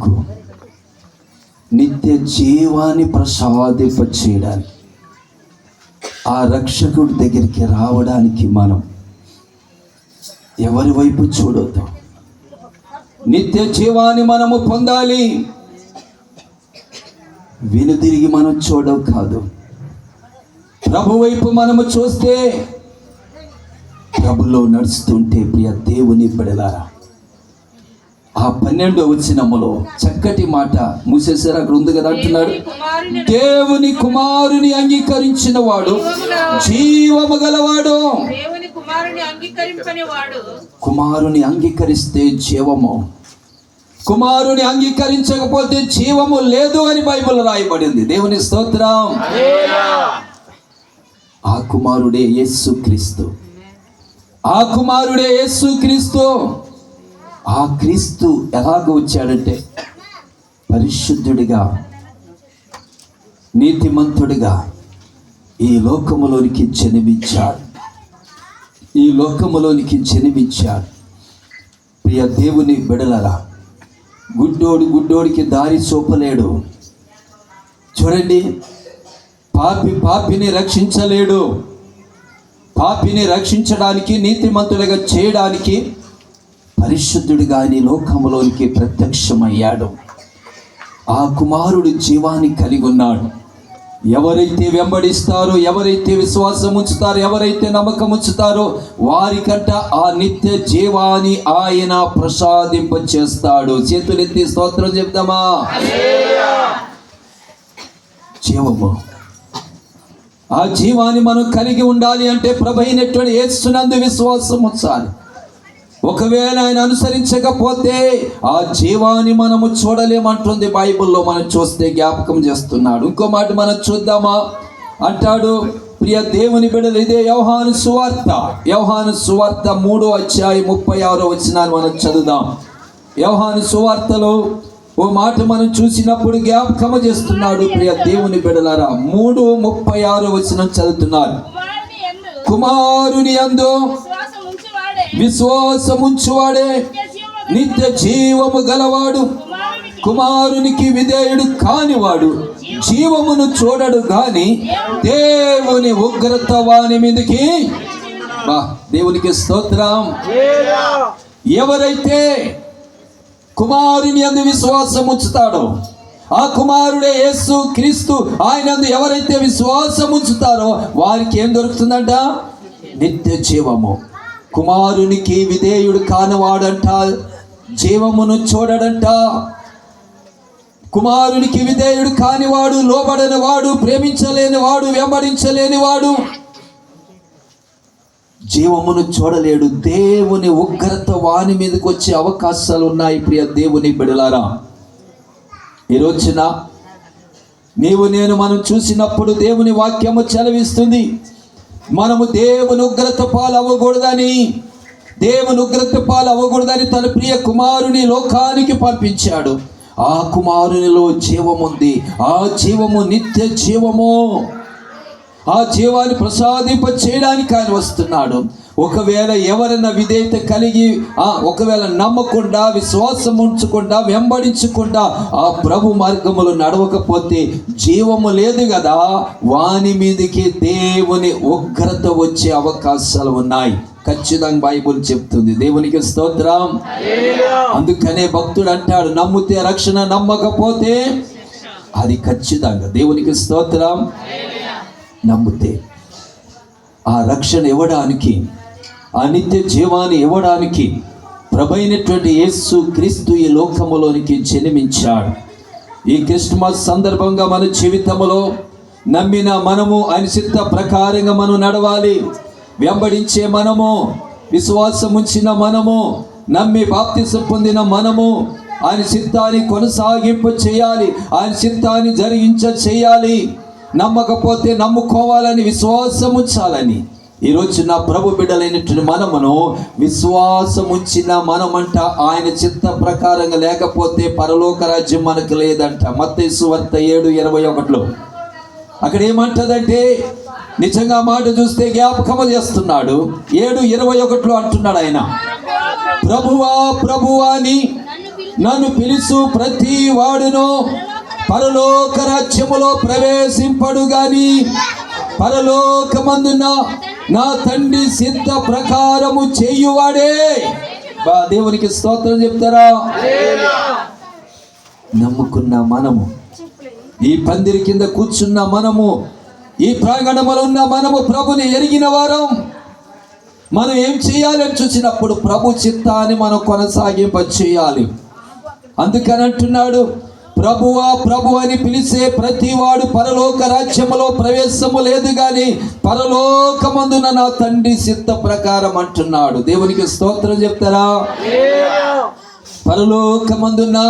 నాకు నిత్య జీవాన్ని ప్రసాదింప చేయడానికి, ఆ రక్షకుడి దగ్గరికి రావడానికి మనం ఎవరి వైపు చూడొద్దు. నిత్య జీవాన్ని మనము పొందాలి. వెనుదిరిగి మనం చూడవు కాదు. ప్రభు వైపు మనము చూస్తే, ప్రభులో నడుస్తుంటే ప్రియ దేవుని బిడ్డలారా, ఆ 12వ వచనములో చక్కటి మాట మూసేసారు. అక్కడ ఉంది కదా, అంటున్నాడు, దేవుని కుమారుని అంగీకరించిన వాడు జీవము గలవాడు. కుమారుని అంగీకరిస్తే జీవము, కుమారుని అంగీకరించకపోతే జీవము లేదు అని బైబిల్ రాయబడింది. దేవుని స్తోత్రం. ఆ కుమారుడే యేసుక్రీస్తు. ఆ కుమారుడే యేసుక్రీస్తు. ఆ క్రీస్తు ఎలాగ వచ్చాడంటే పరిశుద్ధుడిగా, నీతిమంతుడిగా ఈ లోకములోనికి జన్మించాడు. ఈ లోకములోనికి జన్మించాడు. ప్రియ దేవుని బిడలరా, గుడ్డోడికి దారి చూపలేడు. చూడండి, పాపిని రక్షించలేడు. పాపిని రక్షించడానికి, నీతిమంతుడిగా చేయడానికి పరిశుద్ధుడిగా ఈ లోకములోనికి ప్రత్యక్షమయ్యాడు. ఆ కుమారుడు జీవాన్ని కలిగి ఉన్నాడు. ఎవరైతే వెంబడిస్తారో, ఎవరైతే విశ్వాసం ఉంచుతారో, ఎవరైతే నమ్మకం ఉంచుతారో వారికంట ఆ నిత్య జీవాన్ని ఆయన ప్రసాదింప చేస్తాడు. చేతులెత్తి స్తోత్రం చెప్తామా? జీవము, ఆ జీవాన్ని మనం కలిగి ఉండాలి అంటే ప్రభు అయినటువంటి యేసునందు విశ్వాసం ఉంచాలి. ఒకవేళ ఆయన అనుసరించకపోతే ఆ జీవాన్ని మనము చూడలేమంటుంది బైబిల్లో. మనం చూస్తే జ్ఞాపకం చేస్తున్నాడు. ఇంకో మాట మనం చూద్దామా? అంటాడు, ప్రియ దేవుని బిడ్డలు, ఇదే యోహాను సువార్త 3వ అధ్యాయం 36వ వచనాన్ని మనం చదువుదాం. యోహాను సువార్తలో ఓ మాట మనం చూసినప్పుడు జ్ఞాపకం చేస్తున్నాడు. ప్రియ దేవుని బిడ్డలారా, 3:36 వచనం చదువుతున్నారు. కుమారుని యందు విశ్వాసముంచువాడే నిత్య జీవము గలవాడు. కుమారునికి విధేయుడు కానివాడు జీవమును చూడడు గాని దేవుని ఉగ్రత వాని మీదకి. దేవునికి స్తోత్రం. ఎవరైతే కుమారుని యందు విశ్వాసం ఉంచుతాడో, ఆ కుమారుడే యేసు క్రీస్తు, ఆయనందు ఎవరైతే విశ్వాసం ఉంచుతారో వారికి ఏం దొరుకుతుందంట? నిత్య జీవము. కుమారునికి విధేయుడు కానివాడంట జీవమును చూడడంట. కుమారునికి విధేయుడు కానివాడు, లోబడని వాడు, ప్రేమించలేని వాడు, వెంబడించలేని వాడు జీవమును చూడలేడు. దేవుని ఉగ్రత వాని మీదకి వచ్చే అవకాశాలు ఉన్నాయి. ప్రియ దేవుని బిడ్డలారా, ఈ రోజున నీవు నేను మనం చూసినప్పుడు దేవుని వాక్యము చలవిస్తుంది, మనము దేవుని ఉగ్రత పాలు అవ్వకూడదని తన ప్రియ కుమారుని లోకానికి పంపించాడు. ఆ కుమారునిలో జీవముంది. ఆ జీవము నిత్య జీవము. ఆ జీవాన్ని ప్రసాదింప చేయడానికి ఆయన వస్తున్నాడు. ఒకవేళ ఎవరైనా విధేయత కలిగి, ఒకవేళ నమ్మకుండా, విశ్వాసం ఉంచకుండా, వెంబడించకుండా ఆ ప్రభు మార్గములు నడవకపోతే జీవము లేదు కదా, వాని మీదకి దేవుని ఉగ్రత వచ్చే అవకాశాలు ఉన్నాయి. ఖచ్చితంగా బైబుల్ చెప్తుంది. దేవునికి స్తోత్రం. అందుకనే భక్తుడు అంటాడు, నమ్మితే రక్షణ, నమ్మకపోతే అది ఖచ్చితంగా. దేవునికి స్తోత్రం. నమ్మితే ఆ రక్షణ ఇవ్వడానికి, ఆ నిత్య జీవాన్ని ఇవ్వడానికి ప్రభైనటువంటి యేసు క్రీస్తు ఈ లోకములోనికి జన్మించాడు. ఈ క్రిస్మస్ సందర్భంగా మన జీవితంలో నమ్మిన మనము ఆయన చిత్త ప్రకారంగా మనం నడవాలి. వెంబడించే మనము, విశ్వాసం ఉంచిన మనము, నమ్మి బాప్తిసం పొందిన మనము ఆయన చిత్తాన్ని కొనసాగింపు చేయాలి. ఆయన చిత్తాన్ని చేయాలి. నమ్మకపోతే నమ్ముకోవాలని, విశ్వాసం ఉంచాలని. ఈరోజు నా ప్రభు బిడ్డలైనటువంటి మనమును విశ్వాసం ఉంచిన మనమంట ఆయన చిత్త ప్రకారంగా లేకపోతే పరలోక రాజ్యం మనకు లేదంట. మత్తయి సువార్త 7:21 అక్కడ ఏమంటదంటే, నిజంగా మాట చూస్తే జ్ఞాపకము చేస్తున్నాడు. 7:21 అంటున్నాడు ఆయన, ప్రభువా ప్రభువా అని నన్ను పిలుచు ప్రతి వాడును పరలోక రాజ్యములో ప్రవేశింపడు గాని పరలోకమందున నా తండ్రి సిద్ధ ప్రకారము చేయువాడే. దేవునికి స్తోత్రం చెప్తారా? నమ్ముకున్న మనము, ఈ పందిరి కింద కూర్చున్న మనము, ఈ ప్రాంగణంలో ఉన్న మనము ప్రభుని ఎరిగిన వారం. మనం ఏం చేయాలని చూసినప్పుడు ప్రభు చిత్తాన్ని మనం కొనసాగింప చేయాలి. అందుకని అంటున్నాడు, ప్రభువా ప్రభు అని పిలిచే ప్రతి వాడు పరలోక రాజ్యములో ప్రవేశము లేదు గాని పరలోకమందున నా తండ్రి సిద్ధ ప్రకారం అంటున్నాడు. దేవునికి స్తోత్రం చెప్తారా? పరలోకమందున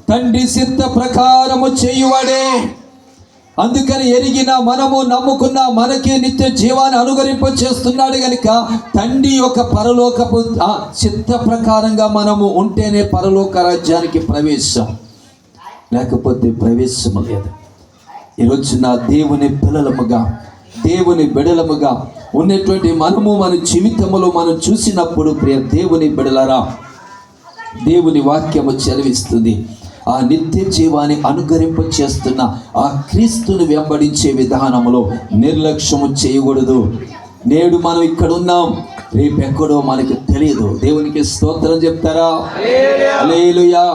తండ్రి సిద్ధ ప్రకారము చేయువాడే. అందుకని ఎరిగిన మనము, నమ్ముకున్న మనకి నిత్య జీవాన్ని అనుగరింప చేస్తున్నాడు కనుక తండ్రి యొక్క పరలోకపు చిత్త ప్రకారంగా మనము ఉంటేనే పరలోక రాజ్యానికి ప్రవేశం, లేకపోతే ప్రవేశము లేదు. ఈరోజు నా దేవుని పిల్లలముగా, దేవుని బిడలముగా ఉన్నటువంటి మనము మన జీవితంలో మనం చూసినప్పుడు ప్రియ దేవుని బిడలరా, దేవుని వాక్యము చదివిస్తుంది. ఆ నిత్య జీవాన్ని అనుగరింప చేస్తున్న ఆ క్రీస్తుని వెంబడించే విధానంలో నిర్లక్ష్యము చేయకూడదు. నేడు మనం ఇక్కడ ఉన్నాం, రేపు ఎక్కడో మనకు తెలియదు. దేవునికి స్తోత్రం చెప్తారా? హల్లెలూయా.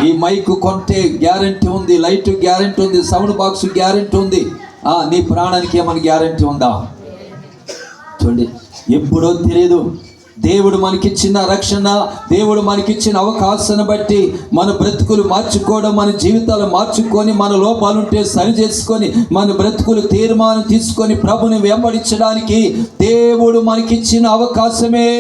ఈ మైక్ కొంటే గ్యారంటీ ఉంది, లైట్ గ్యారంటీ ఉంది, సౌండ్ బాక్స్ గ్యారంటీ ఉంది. నీ ప్రాణానికి ఏమైనా గ్యారంటీ ఉందా? చూడండి, ఎప్పుడో తెలియదు. దేవుడు మనకిచ్చిన రక్షణ, దేవుడు మనకిచ్చిన అవకాశాన్ని బట్టి మన బ్రతుకులు మార్చుకోవడం, మన జీవితాలు మార్చుకొని, మన లోపాలుంటే సరి చేసుకొని, మన బ్రతుకులు తీర్మానం తీసుకొని ప్రభుని వెంబడించడానికి దేవుడు మనకిచ్చిన అవకాశమే.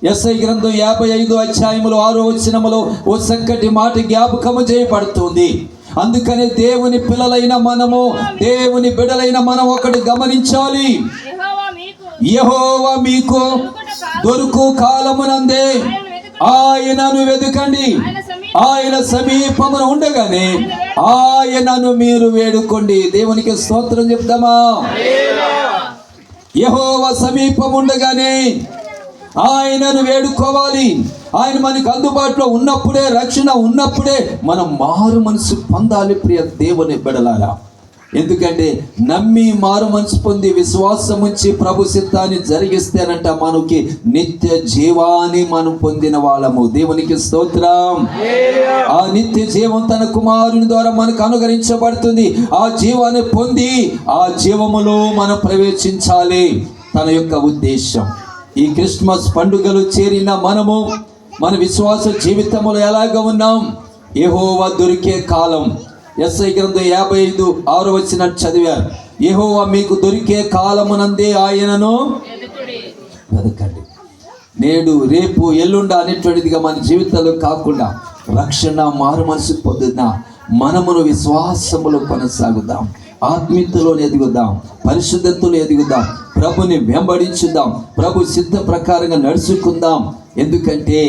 యెషయా గ్రంథం 55 అధ్యాయములో 6వ వచనములో ఓ చక్కటి మాట జ్ఞాపకము చేయబడుతుంది. అందుకనే దేవుని పిల్లలైన మనము, దేవుని బిడ్డలైన మనం ఒకటి గమనించాలి. యెహోవా మీకు దొరుకు కాలమునందే ఆయనను వెతకండి, ఆయన సమీపమున ఉండగానే ఆయనను మీరు వేడుకోండి. దేవునికి స్తోత్రం చెప్తామా? యెహోవా సమీపం ఉండగానే ఆయనను వేడుకోవాలి. ఆయన మనకు అందుబాటులో ఉన్నప్పుడే, రక్షణ ఉన్నప్పుడే మనం మారు మనసు పొందాలి ప్రియ దేవుని బిడ్డలారా. ఎందుకంటే నమ్మి మారు మనసు పొంది విశ్వాసం ఉంచి ప్రభు చిత్తాన్ని జరిగిస్తేనంట మనకి నిత్య జీవాన్ని మనం పొందిన వాళ్ళము. దేవునికి స్తోత్రం. ఆ నిత్య జీవం తన కుమారుని ద్వారా మనకు అనుగ్రహించబడుతుంది. ఆ జీవాన్ని పొంది ఆ జీవములో మనం ప్రవేశించాలి. తన యొక్క ఉద్దేశం. ఈ క్రిస్మస్ పండుగలు చేరిన మనము మన విశ్వాస జీవితంలో ఎలాగ ఉన్నాం? యెహోవా దొరికే కాలం. యెషయా గ్రంథం 55:6 వచనం చదివారు. యెహోవా మీకు దొరికే కాలమునందే ఆయనను వెతకండి. నేడు, రేపు, ఎల్లుండ అనేటువంటిదిగా మన జీవితంలో కాకుండా రక్షణ, మారు మనసు పొందుతున్న మనమును విశ్వాసములో కొనసాగుదాం, ఆత్మీయతలో ఎదుగుదాం, పరిశుద్ధతలో ఎదుగుదాం, ప్రభుని వెంబడించుదాం, ప్రభు సిద్ధ ప్రకారంగా నడుచుకుందాం. ఎందుకంటే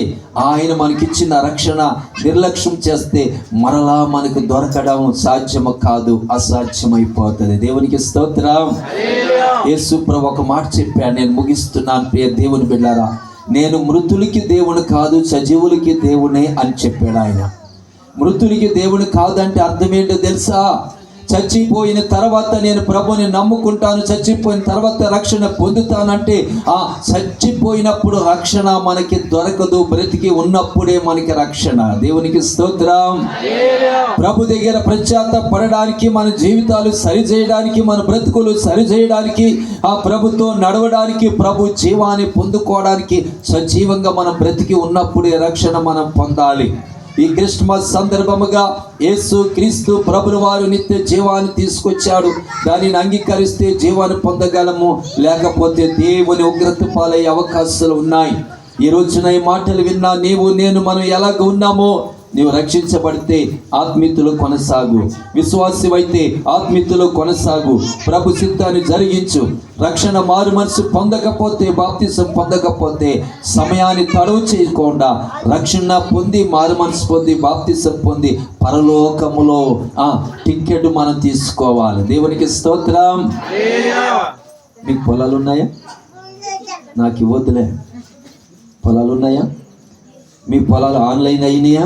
ఆయన మనకిచ్చిన రక్షణ నిర్లక్ష్యం చేస్తే మరలా మనకు దొరకడం సాధ్యము కాదు, అసాధ్యమైపోతుంది. దేవునికి స్తోత్రం. యేసు ప్రభు ఒక మాట చెప్పాడు, నేను ముగిస్తున్నాను ప్రియ దేవుని బిడ్డలారా, నేను మృతులకి దేవుని కాదు సజీవులకి దేవునే అని చెప్పాడు ఆయన. మృతులకి దేవుని కాదంటే అర్థం ఏంటో తెలుసా? చచ్చిపోయిన తర్వాత నేను ప్రభుని నమ్ముకుంటాను, చచ్చిపోయిన తర్వాత రక్షణ పొందుతానంటే ఆ చచ్చిపోయినప్పుడు రక్షణ మనకి దొరకదు, బ్రతికి ఉన్నప్పుడే మనకి రక్షణ. దేవునికి స్తోత్రం. ప్రభు దగ్గర పశ్చాత్తాపడడానికి, మన జీవితాలు సరిచేయడానికి, మన బ్రతుకులు సరిచేయడానికి, ఆ ప్రభుతో నడవడానికి, ప్రభు జీవాన్ని పొందుకోవడానికి సజీవంగా మనం బ్రతికి ఉన్నప్పుడే రక్షణ మనం పొందాలి. ఈ క్రిస్మస్ సందర్భముగా యేసు క్రీస్తు ప్రభుని వారు నిత్య జీవాన్ని తీసుకొచ్చాడు. దానిని అంగీకరిస్తే జీవాన్ని పొందగలము, లేకపోతే దేవుని ఉగ్రత పాలయ్యే అవకాశాలు ఉన్నాయి. ఈ రోజున ఈ మాటలు విన్నా నీవు, నేను, మనం ఎలాగ ఉన్నామో, నీవు రక్షించబడితే ఆత్మీయతలో కొనసాగు, విశ్వాసమైతే ఆత్మీయతలో కొనసాగు, ప్రభు చిత్తాన్ని జరిగించు. రక్షణ మారు మనసు పొందకపోతే, బాప్తిసం పొందకపోతే సమయాన్ని తడవు చేయకుండా రక్షణ పొంది, మారు మనసు పొంది, బాప్తిసం పొంది పరలోకములో టికెట్ మనం తీసుకోవాలి. దేవునికి స్తోత్రం. మీకు పొలాలు ఉన్నాయా? నాకు ఇవ్వద్దులే. పొలాలు ఉన్నాయా? మీ పొలాలు ఆన్లైన్ అయినాయా?